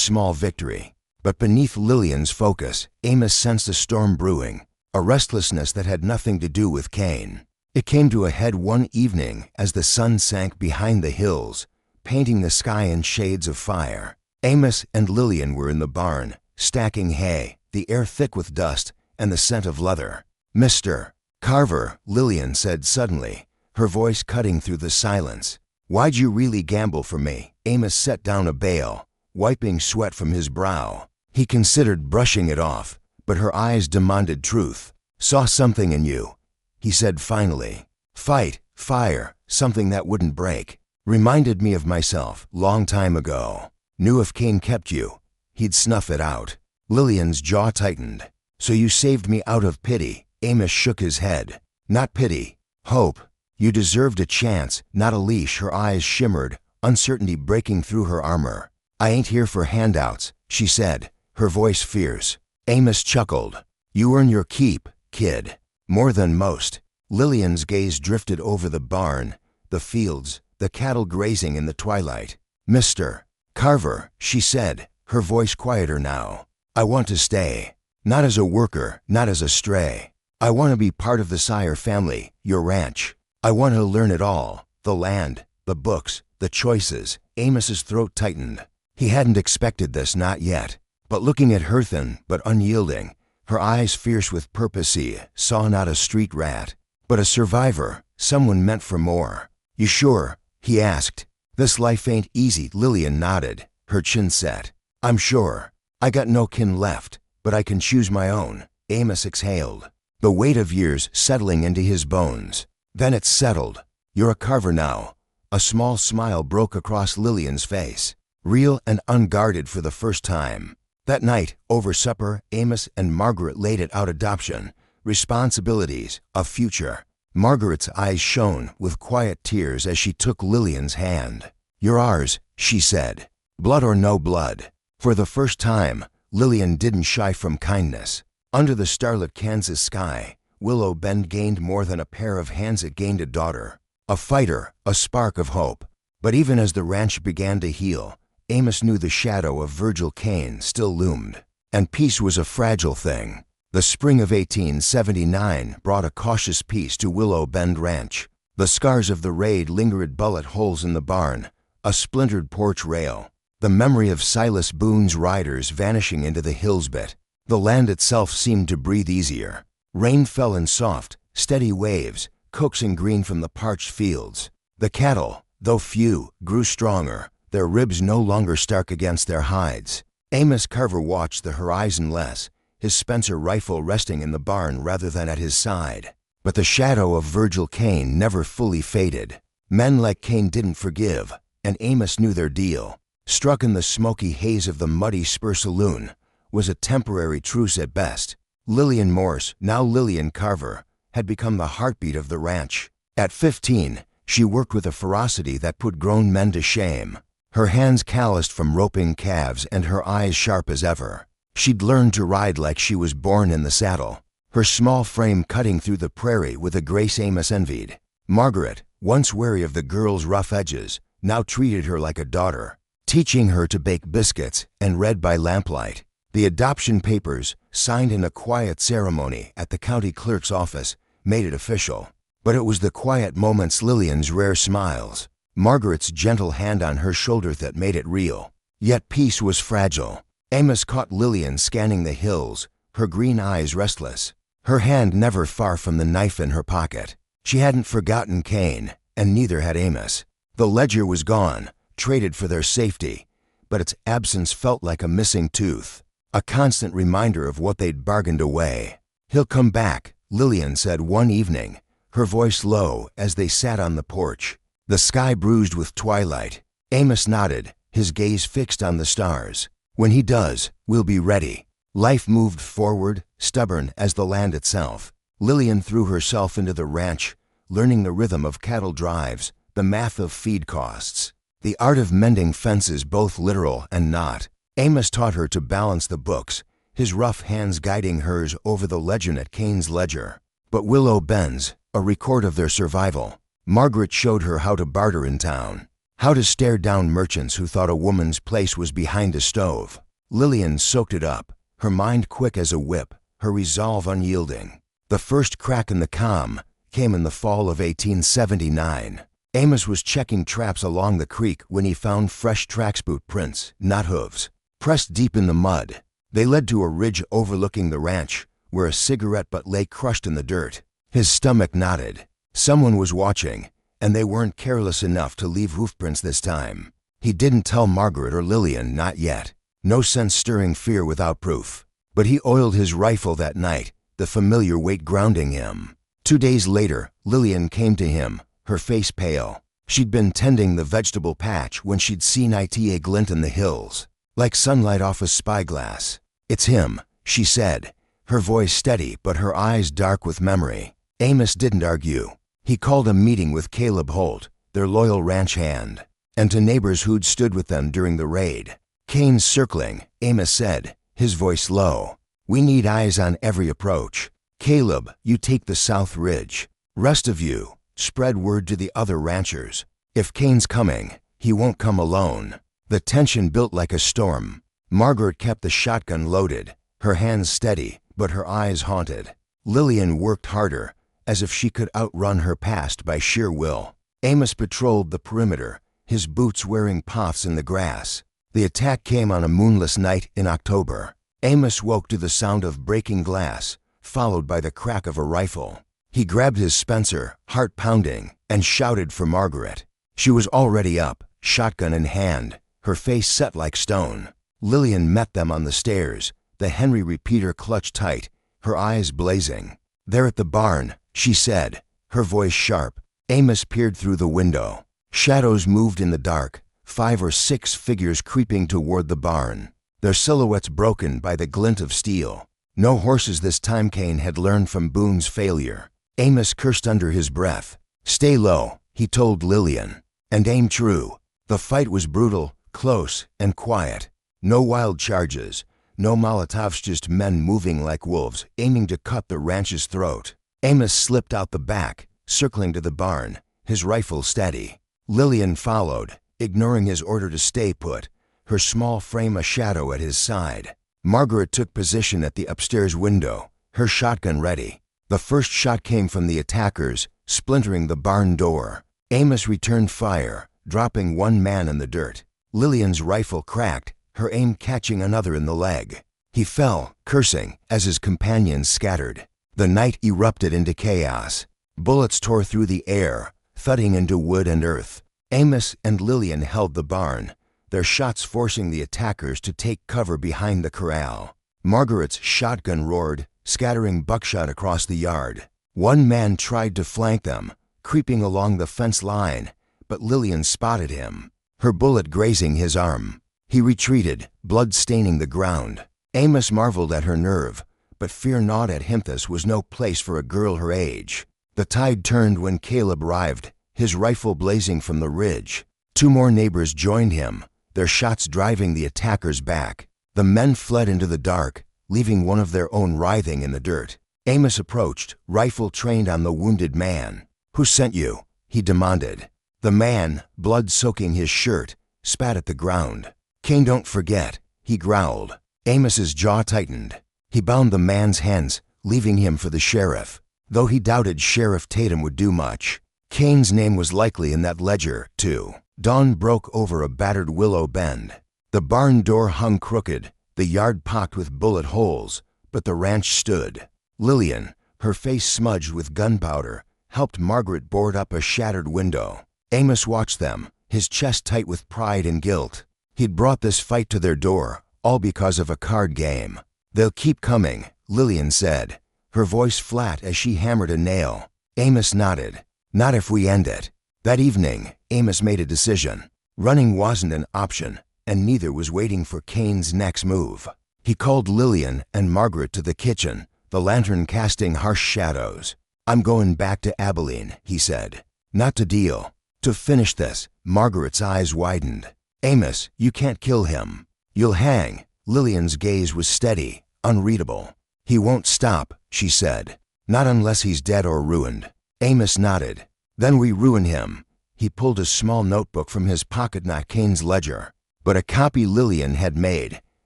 small victory. But beneath Lillian's focus, Amos sensed a storm brewing, a restlessness that had nothing to do with Cain. It came to a head one evening as the sun sank behind the hills, painting the sky in shades of fire. Amos and Lillian were in the barn, stacking hay, the air thick with dust and the scent of leather. Mr. Carver, Lillian said suddenly, her voice cutting through the silence. Why'd you really gamble for me? Amos set down a bale, wiping sweat from his brow. He considered brushing it off, but her eyes demanded truth. Saw something in you, he said finally. Fight, fire, something that wouldn't break. Reminded me of myself, long time ago. Knew if Cain kept you, he'd snuff it out. Lillian's jaw tightened. So you saved me out of pity. Amos shook his head. Not pity, hope. You deserved a chance, not a leash. Her eyes shimmered, uncertainty breaking through her armor. I ain't here for handouts, she said, her voice fierce. Amos chuckled. You earn your keep, kid. More than most. Lillian's gaze drifted over the barn, the fields, the cattle grazing in the twilight. Mr. Carver, she said, her voice quieter now. I want to stay. Not as a worker, not as a stray. I want to be part of the Sire family, your ranch. I want to learn it all. The land, the books, the choices. Amos's throat tightened. He hadn't expected this, not yet. But looking at her thin, but unyielding, her eyes fierce with purpose, he saw not a street rat, but a survivor, someone meant for more. You sure? He asked. This life ain't easy. Lillian nodded, her chin set. I'm sure. I got no kin left, but I can choose my own. Amos exhaled, the weight of years settling into his bones. Then it settled. "You're a carver now." A small smile broke across Lillian's face, real and unguarded for the first time. That night, over supper, Amos and Margaret laid it out: adoption, responsibilities, a future. Margaret's eyes shone with quiet tears as she took Lillian's hand. "You're ours," she said. "Blood or no blood." For the first time, Lillian didn't shy from kindness. Under the starlit Kansas sky, Willow Bend gained more than a pair of hands. It gained a daughter, a fighter, a spark of hope. But even as the ranch began to heal, Amos knew the shadow of Virgil Kane still loomed. And peace was a fragile thing. The spring of 1879 brought a cautious peace to Willow Bend Ranch. The scars of the raid lingered: bullet holes in the barn, a splintered porch rail, the memory of Silas Boone's riders vanishing into the hills bit. The land itself seemed to breathe easier. Rain fell in soft, steady waves, coaxing green from the parched fields. The cattle, though few, grew stronger, their ribs no longer stark against their hides. Amos Carver watched the horizon less, his Spencer rifle resting in the barn rather than at his side. But the shadow of Virgil Kane never fully faded. Men like Kane didn't forgive, and Amos knew their deal. Struck in the smoky haze of the Muddy Spur Saloon was a temporary truce at best. Lillian Morse, now Lillian Carver, had become the heartbeat of the ranch. At 15, she worked with a ferocity that put grown men to shame. Her hands calloused from roping calves and her eyes sharp as ever. She'd learned to ride like she was born in the saddle, her small frame cutting through the prairie with a grace Amos envied. Margaret, once wary of the girl's rough edges, now treated her like a daughter, teaching her to bake biscuits and read by lamplight. The adoption papers, signed in a quiet ceremony at the county clerk's office, made it official. But it was the quiet moments, Lillian's rare smiles, Margaret's gentle hand on her shoulder that made it real. Yet peace was fragile. Amos caught Lillian scanning the hills, her green eyes restless, her hand never far from the knife in her pocket. She hadn't forgotten Kane, and neither had Amos. The ledger was gone, traded for their safety, but its absence felt like a missing tooth, a constant reminder of what they'd bargained away. "He'll come back," Lillian said one evening, her voice low as they sat on the porch. The sky bruised with twilight. Amos nodded, his gaze fixed on the stars. "When he does, we'll be ready." Life moved forward, stubborn as the land itself. Lillian threw herself into the ranch, learning the rhythm of cattle drives, the math of feed costs, the art of mending fences, both literal and not. Amos taught her to balance the books, his rough hands guiding hers over the legend at Kane's ledger. But Willow Bend's, a record of their survival. Margaret showed her how to barter in town, how to stare down merchants who thought a woman's place was behind a stove. Lillian soaked it up, her mind quick as a whip, her resolve unyielding. The first crack in the calm came in the fall of 1879. Amos was checking traps along the creek when he found fresh tracks, boot prints, not hooves, pressed deep in the mud. They led to a ridge overlooking the ranch, where a cigarette butt lay crushed in the dirt. His stomach knotted. Someone was watching, and they weren't careless enough to leave hoofprints this time. He didn't tell Margaret or Lillian, not yet. No sense stirring fear without proof. But he oiled his rifle that night, the familiar weight grounding him. 2 days later, Lillian came to him, her face pale. She'd been tending the vegetable patch when she'd seen it a glint in the hills, like sunlight off a spyglass. "It's him," she said, her voice steady but her eyes dark with memory. Amos didn't argue. He called a meeting with Caleb Holt, their loyal ranch hand, and to neighbors who'd stood with them during the raid. "Kane's circling," Amos said, his voice low. "We need eyes on every approach. Caleb, you take the South Ridge. Rest of you, spread word to the other ranchers. If Kane's coming, he won't come alone." The tension built like a storm. Margaret kept the shotgun loaded, her hands steady, but her eyes haunted. Lillian worked harder, as if she could outrun her past by sheer will. Amos patrolled the perimeter, his boots wearing paths in the grass. The attack came on a moonless night in October. Amos woke to the sound of breaking glass, followed by the crack of a rifle. He grabbed his Spencer, heart pounding, and shouted for Margaret. She was already up, shotgun in hand, her face set like stone. Lillian met them on the stairs, the Henry repeater clutched tight, her eyes blazing. "They're at the barn," she said, her voice sharp. Amos peered through the window. Shadows moved in the dark, 5 or 6 figures creeping toward the barn, their silhouettes broken by the glint of steel. No horses this time, Kane had learned from Boone's failure. Amos cursed under his breath. "Stay low," he told Lillian, "and aim true." The fight was brutal, close, and quiet. No wild charges, no Molotovs, just men moving like wolves, aiming to cut the ranch's throat. Amos slipped out the back, circling to the barn, his rifle steady. Lillian followed, ignoring his order to stay put, her small frame a shadow at his side. Margaret took position at the upstairs window, her shotgun ready. The first shot came from the attackers, splintering the barn door. Amos returned fire, dropping one man in the dirt. Lillian's rifle cracked, her aim catching another in the leg. He fell, cursing, as his companions scattered. The night erupted into chaos. Bullets tore through the air, thudding into wood and earth. Amos and Lillian held the barn, their shots forcing the attackers to take cover behind the corral. Margaret's shotgun roared, scattering buckshot across the yard. One man tried to flank them, creeping along the fence line, but Lillian spotted him, her bullet grazing his arm. He retreated, blood staining the ground. Amos marveled at her nerve, but fear gnawed at him. This was no place for a girl her age. The tide turned when Caleb arrived, his rifle blazing from the ridge. 2 more neighbors joined him, their shots driving the attackers back. The men fled into the dark, leaving one of their own writhing in the dirt. Amos approached, rifle trained on the wounded man. "Who sent you?" he demanded. The man, blood soaking his shirt, spat at the ground. "Kane, don't forget," he growled. Amos's jaw tightened. He bound the man's hands, leaving him for the sheriff, though he doubted Sheriff Tatum would do much. Kane's name was likely in that ledger, too. Dawn broke over a battered willow bend. The barn door hung crooked, the yard pocked with bullet holes, but the ranch stood. Lillian, her face smudged with gunpowder, helped Margaret board up a shattered window. Amos watched them, his chest tight with pride and guilt. He'd brought this fight to their door, all because of a card game. "They'll keep coming," Lillian said, her voice flat as she hammered a nail. Amos nodded. "Not if we end it." That evening, Amos made a decision. Running wasn't an option, and neither was waiting for Kane's next move. He called Lillian and Margaret to the kitchen, the lantern casting harsh shadows. "I'm going back to Abilene," he said. "Not to deal. To finish this." Margaret's eyes widened. "Amos, you can't kill him. You'll hang." Lillian's gaze was steady, unreadable. "He won't stop," she said. "Not unless he's dead or ruined." Amos nodded. "Then we ruin him." He pulled a small notebook from his pocket, not Kane's ledger, but a copy Lillian had made,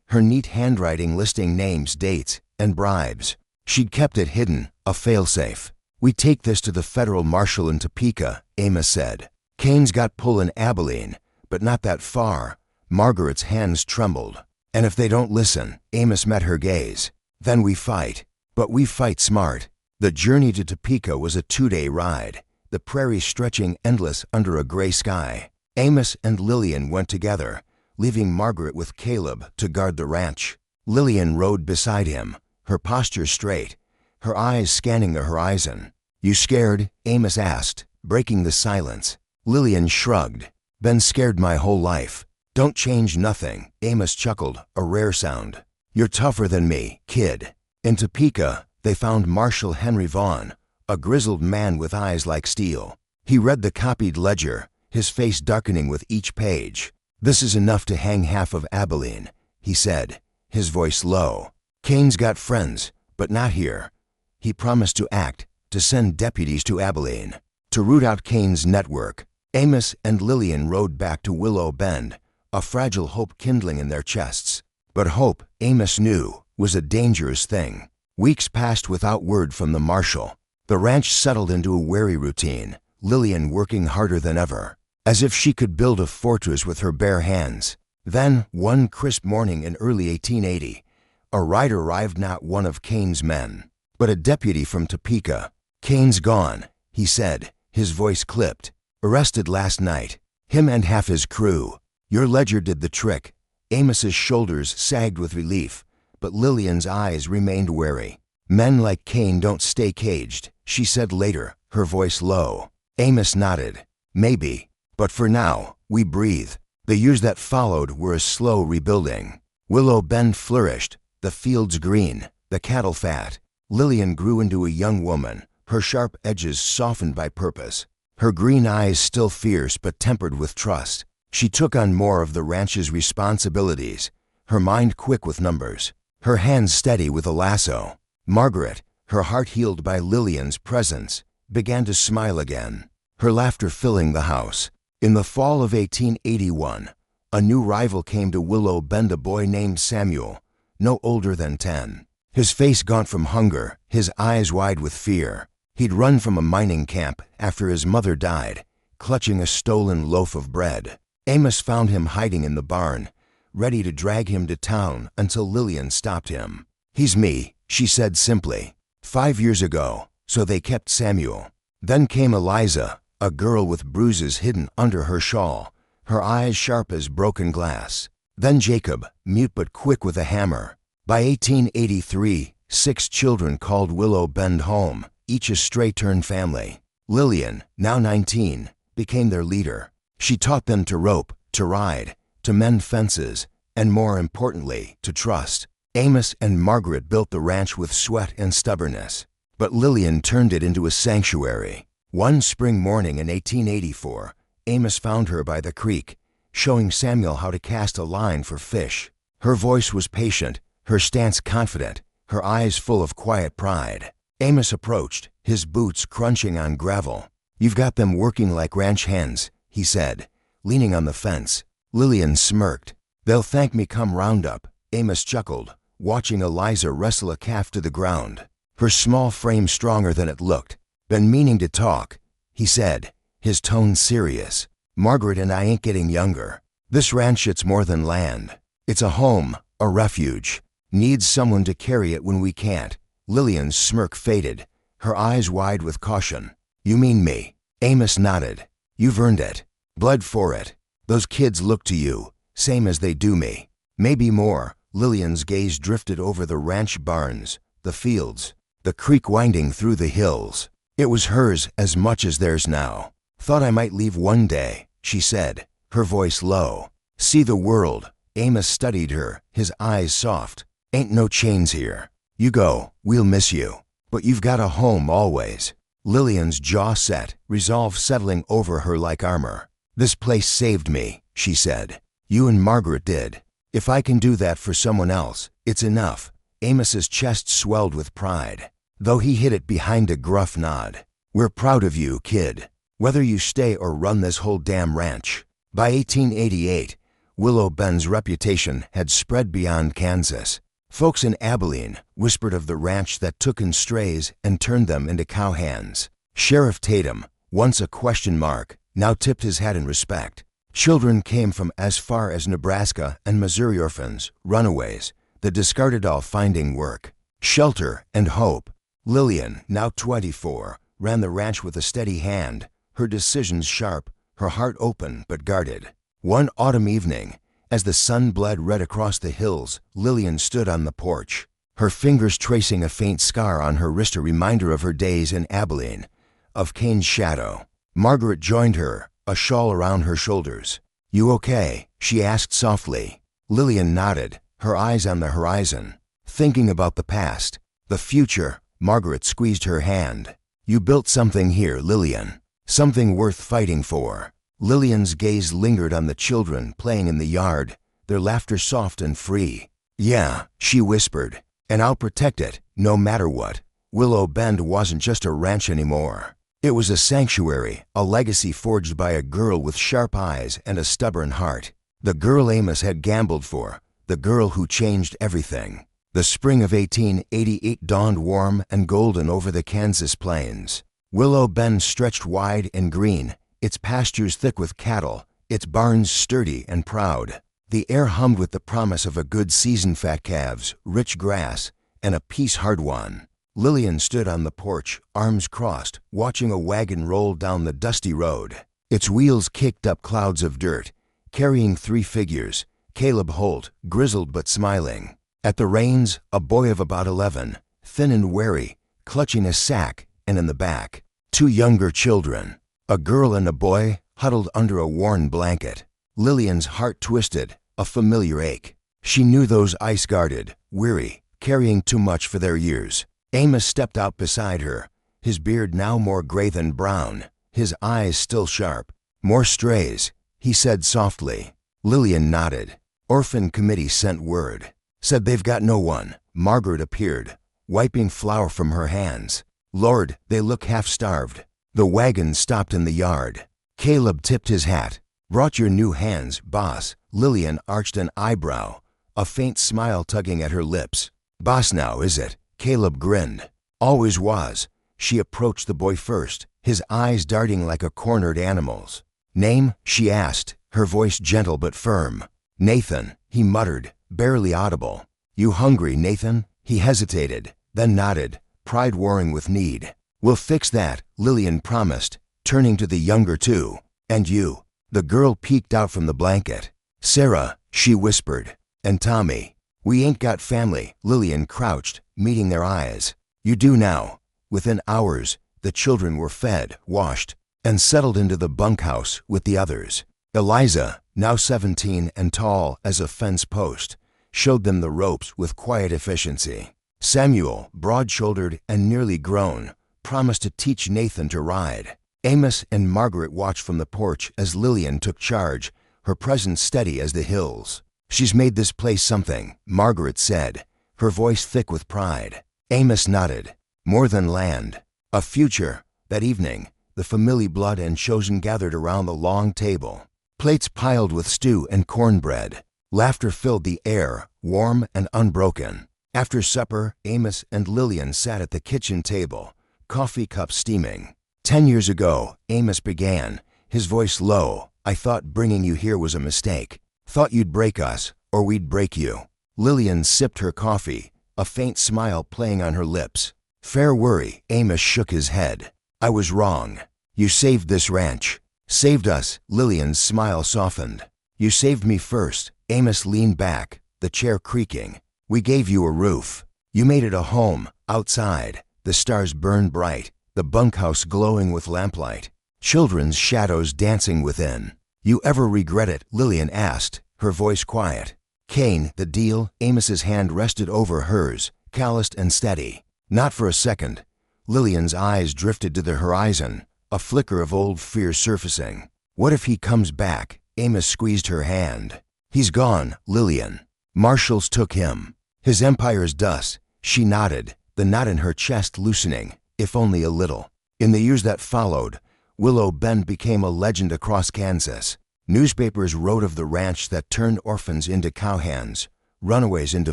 her neat handwriting listing names, dates, and bribes. She'd kept it hidden, a failsafe. "We take this to the federal marshal in Topeka," Amos said. "Kane's got pull in Abilene, but not that far." Margaret's hands trembled. "And if they don't listen," Amos met her gaze, "then we fight. But we fight smart." The journey to Topeka was a 2-day ride, the prairie stretching endless under a gray sky. Amos and Lillian went together, leaving Margaret with Caleb to guard the ranch. Lillian rode beside him, her posture straight, her eyes scanning the horizon. "You scared?" Amos asked, breaking the silence. Lillian shrugged. "Been scared my whole life." "Don't change nothing," Amos chuckled, a rare sound. "You're tougher than me, kid." In Topeka, they found Marshal Henry Vaughn, a grizzled man with eyes like steel. He read the copied ledger, his face darkening with each page. "This is enough to hang half of Abilene," he said, his voice low. "Kane's got friends, but not here." He promised to act, to send deputies to Abilene, to root out Kane's network. Amos and Lillian rode back to Willow Bend, a fragile hope kindling in their chests. But hope, Amos knew, was a dangerous thing. Weeks passed without word from the marshal. The ranch settled into a wary routine, Lillian working harder than ever, as if she could build a fortress with her bare hands. Then, one crisp morning in early 1880, a rider arrived, not one of Kane's men, but a deputy from Topeka. "Kane's gone," he said, his voice clipped. "Arrested last night. Him and half his crew. Your ledger did the trick." Amos's shoulders sagged with relief, but Lillian's eyes remained wary. "Men like Kane don't stay caged," she said later, her voice low. Amos nodded. Maybe. But for now, we breathe. The years that followed were a slow rebuilding. Willow Bend flourished, the fields green, the cattle fat. Lillian grew into a young woman, her sharp edges softened by purpose. Her green eyes still fierce but tempered with trust. She took on more of the ranch's responsibilities, her mind quick with numbers, her hands steady with a lasso. Margaret, her heart healed by Lillian's presence, began to smile again, her laughter filling the house. In the fall of 1881, a new rival came to Willow Bend, a boy named Samuel, no older than 10. His face gaunt from hunger, his eyes wide with fear. He'd run from a mining camp after his mother died, clutching a stolen loaf of bread. Amos found him hiding in the barn, ready to drag him to town until Lillian stopped him. "He's me," she said simply. 5 years ago, so they kept Samuel. Then came Eliza, a girl with bruises hidden under her shawl, her eyes sharp as broken glass. Then Jacob, mute but quick with a hammer. By 1883, 6 children called Willow Bend home, each a stray-turned family. Lillian, now 19, became their leader. She taught them to rope, to ride, to mend fences, and more importantly, to trust. Amos and Margaret built the ranch with sweat and stubbornness, but Lillian turned it into a sanctuary. One spring morning in 1884, Amos found her by the creek, showing Samuel how to cast a line for fish. Her voice was patient, her stance confident, her eyes full of quiet pride. Amos approached, his boots crunching on gravel. "You've got them working like ranch hens," he said, leaning on the fence. Lillian smirked. "They'll thank me come roundup," Amos chuckled, watching Eliza wrestle a calf to the ground, her small frame stronger than it looked. "Been meaning to talk," he said, his tone serious. "Margaret and I ain't getting younger. This ranch, it's more than land. It's a home, a refuge. Needs someone to carry it when we can't." Lillian's smirk faded, her eyes wide with caution. "You mean me?" Amos nodded. "You've earned it. Bled for it. Those kids look to you, same as they do me. Maybe more." Lillian's gaze drifted over the ranch barns, the fields, the creek winding through the hills. It was hers as much as theirs now. "Thought I might leave one day," she said, her voice low. "See the world." Amos studied her, his eyes soft. "Ain't no chains here. You go, we'll miss you. But you've got a home always." Lillian's jaw set, resolve settling over her like armor. "This place saved me," she said. "You and Margaret did. If I can do that for someone else, it's enough." Amos's chest swelled with pride, though he hid it behind a gruff nod. "We're proud of you, kid. Whether you stay or run this whole damn ranch." By 1888, Willow Bend's reputation had spread beyond Kansas. Folks in Abilene whispered of the ranch that took in strays and turned them into cowhands. Sheriff Tatum, once a question mark, now tipped his hat in respect. Children came from as far as Nebraska and Missouri, orphans, runaways, the discarded all finding work, shelter, and hope. Lillian, now 24, ran the ranch with a steady hand, her decisions sharp, her heart open but guarded. One autumn evening, as the sun bled red across the hills, Lillian stood on the porch, her fingers tracing a faint scar on her wrist, a reminder of her days in Abilene, of Cain's shadow. Margaret joined her, a shawl around her shoulders. "You okay?" she asked softly. Lillian nodded, her eyes on the horizon, thinking about the past, the future. Margaret squeezed her hand. "You built something here, Lillian. Something worth fighting for." Lillian's gaze lingered on the children playing in the yard, their laughter soft and free. "Yeah," she whispered, "and I'll protect it, no matter what." Willow Bend wasn't just a ranch anymore. It was a sanctuary, a legacy forged by a girl with sharp eyes and a stubborn heart. The girl Amos had gambled for, the girl who changed everything. The spring of 1888 dawned warm and golden over the Kansas plains. Willow Bend stretched wide and green, its pastures thick with cattle, its barns sturdy and proud. The air hummed with the promise of a good season, fat calves, rich grass, and a peace hard-won. Lillian stood on the porch, arms crossed, watching a wagon roll down the dusty road. Its wheels kicked up clouds of dirt, carrying 3 figures, Caleb Holt, grizzled but smiling. At the reins, a boy of about 11, thin and wary, clutching a sack, and in the back, Two younger children, a girl and a boy, huddled under a worn blanket. Lillian's heart twisted, a familiar ache. She knew those ice-guarded, weary, carrying too much for their years. Amos stepped out beside her, his beard now more gray than brown, his eyes still sharp. "More strays," he said softly. Lillian nodded. "Orphan committee sent word. Said they've got no one." Margaret appeared, wiping flour from her hands. "Lord, they look half-starved." The wagon stopped in the yard. Caleb tipped his hat. "Brought your new hands, boss." Lillian arched an eyebrow, a faint smile tugging at her lips. "Boss now, is it?" Caleb grinned. "Always was." She approached the boy first, his eyes darting like a cornered animal's. "Name?" she asked, her voice gentle but firm. "Nathan," he muttered, barely audible. "You hungry, Nathan?" He hesitated, then nodded, pride warring with need. "We'll fix that," Lillian promised, turning to the younger two. "And you?" The girl peeked out from the blanket. "Sarah," she whispered. "And Tommy." "We ain't got family." Lillian crouched, meeting their eyes. "You do now." Within hours, the children were fed, washed, and settled into the bunkhouse with the others. Eliza, now 17 and tall as a fence post, showed them the ropes with quiet efficiency. Samuel, broad-shouldered and nearly grown, promised to teach Nathan to ride. Amos and Margaret watched from the porch as Lillian took charge, her presence steady as the hills. "She's made this place something," Margaret said, her voice thick with pride. Amos nodded. "More than land. A future." That evening, the family blood and chosen gathered around the long table. Plates piled with stew and cornbread. Laughter filled the air, warm and unbroken. After supper, Amos and Lillian sat at the kitchen table, coffee cups steaming. 10 years ago, Amos began, his voice low. "I thought bringing you here was a mistake. Thought you'd break us, or we'd break you." Lillian sipped her coffee, a faint smile playing on her lips. "Fair worry," Amos shook his head. "I was wrong. You saved this ranch." "Saved us," Lillian's smile softened. "You saved me first." Amos leaned back, the chair creaking. "We gave you a roof. You made it a home, outside. The stars burned bright, the bunkhouse glowing with lamplight, children's shadows dancing within." "You ever regret it?" Lillian asked, her voice quiet. "Cain, the deal?" Amos's hand rested over hers, calloused and steady. "Not for a second." Lillian's eyes drifted to the horizon, a flicker of old fear surfacing. "What if he comes back?" Amos squeezed her hand. "He's gone, Lillian. Marshals took him. His empire's dust." She nodded, the knot in her chest loosening, if only a little. In the years that followed, Willow Bend became a legend across Kansas. Newspapers wrote of the ranch that turned orphans into cowhands, runaways into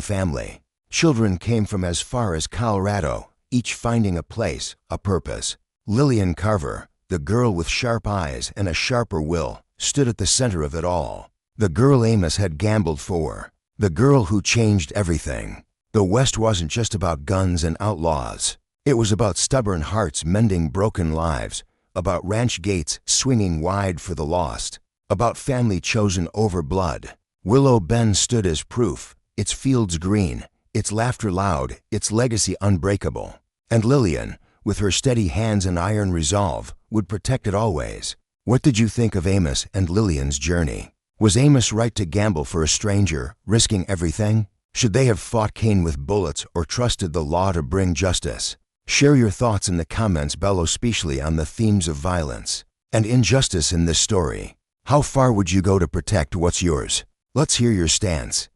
family. Children came from as far as Colorado, each finding a place, a purpose. Lillian Carver, the girl with sharp eyes and a sharper will, stood at the center of it all. The girl Amos had gambled for. The girl who changed everything. The West wasn't just about guns and outlaws. It was about stubborn hearts mending broken lives, about ranch gates swinging wide for the lost, about family chosen over blood. Willow Bend stood as proof, its fields green, its laughter loud, its legacy unbreakable. And Lillian, with her steady hands and iron resolve, would protect it always. What did you think of Amos and Lillian's journey? Was Amos right to gamble for a stranger, risking everything? Should they have fought Cain with bullets or trusted the law to bring justice? Share your thoughts in the comments below, especially on the themes of violence and injustice in this story. How far would you go to protect what's yours? Let's hear your stance.